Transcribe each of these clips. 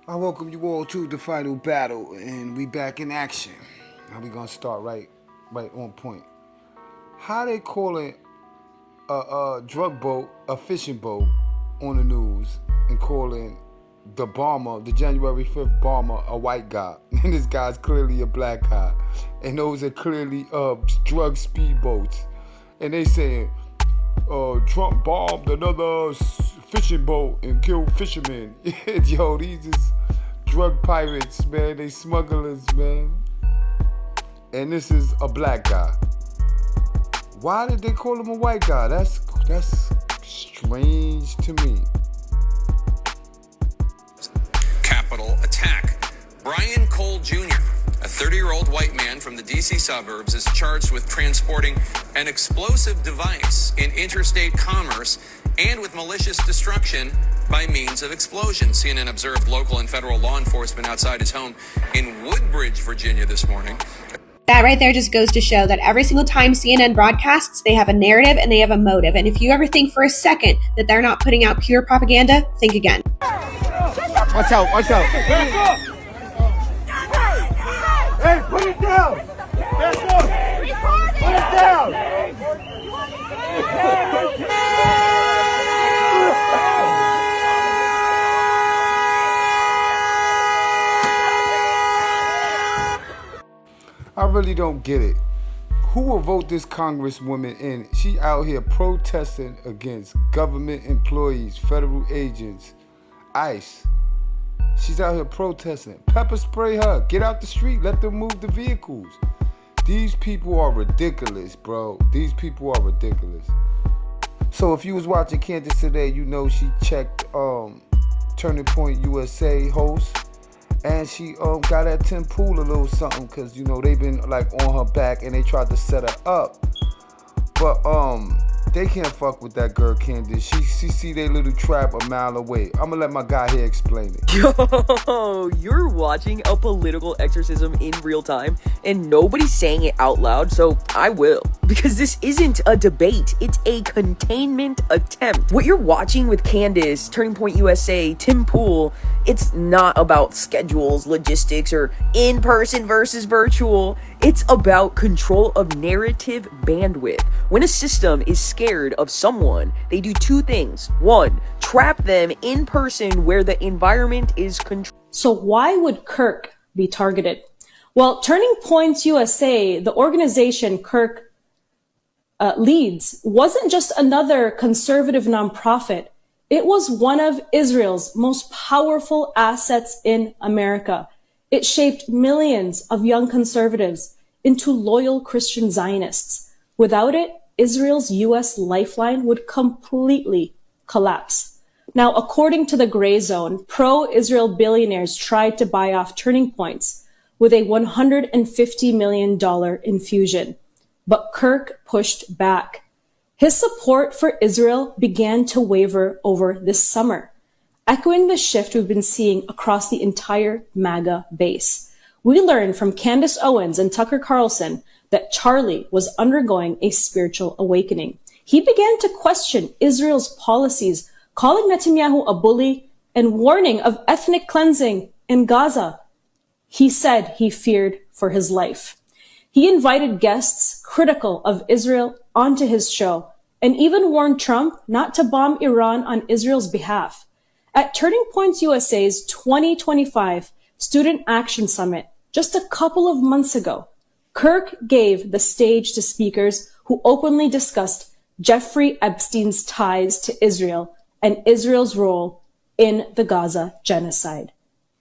I welcome you all to the final battle, and we back in action. Now we gonna start right on point. How they calling a drug boat, a fishing boat, on the news, and calling the bomber, the January 5th bomber, a white guy, and this guy's clearly a black guy, and those are clearly drug speedboats, and they saying Trump bombed another fishing boat and killed fishermen. Yo, these is drug pirates, man. They smugglers, man. And this is a black guy. Why did they call him a white guy? That's strange to me. Capitol attack. Brian Cole Jr., a 30-year-old white man from the D.C. suburbs, is charged with transporting an explosive device in interstate commerce and with malicious destruction by means of explosion. CNN observed local and federal law enforcement outside his home in Woodbridge, Virginia this morning. That right there just goes to show that every single time CNN broadcasts, they have a narrative and they have a motive. And if you ever think for a second that they're not putting out pure propaganda, think again. Watch out, watch out. Hey, put it down. Put it down. I really don't get it. Who will vote this congresswoman in? She out here protesting against government employees, federal agents, ICE. She's out here protesting. Pepper spray her. Get out the street. Let them move the vehicles. These people are ridiculous, bro. These people are ridiculous. So if you was watching Candace today, you know she checked Turning Point USA host. And she got at Tim Pool a little something because, you know, they've been like on her back and they tried to set her up. But they can't fuck with that girl Candace. She see their little trap a mile away. I'm gonna let my guy here explain it. Yo, you're watching a political exorcism in real time and nobody's saying it out loud, so I will. Because this isn't a debate, it's a containment attempt. What you're watching with Candace, Turning Point USA, Tim Pool, it's not about schedules, logistics, or in-person versus virtual. It's about control of narrative bandwidth. When a system is scared of someone, they do two things. One, trap them in person where the environment is controlled. So why would Kirk be targeted? Well, Turning Points USA, the organization Kirk leads, wasn't just another conservative nonprofit. It was one of Israel's most powerful assets in America. It shaped millions of young conservatives into loyal Christian Zionists. Without it, Israel's U.S. lifeline would completely collapse. Now, according to the Gray Zone, pro-Israel billionaires tried to buy off Turning Points with a $150 million infusion. But Kirk pushed back. His support for Israel began to waver over this summer, echoing the shift we've been seeing across the entire MAGA base. We learned from Candace Owens and Tucker Carlson that Charlie was undergoing a spiritual awakening. He began to question Israel's policies, calling Netanyahu a bully and warning of ethnic cleansing in Gaza. He said he feared for his life. He invited guests critical of Israel onto his show and even warned Trump not to bomb Iran on Israel's behalf. At Turning Points USA's 2025 Student Action Summit, just a couple of months ago, Kirk gave the stage to speakers who openly discussed Jeffrey Epstein's ties to Israel and Israel's role in the Gaza genocide.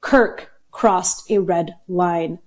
Kirk crossed a red line.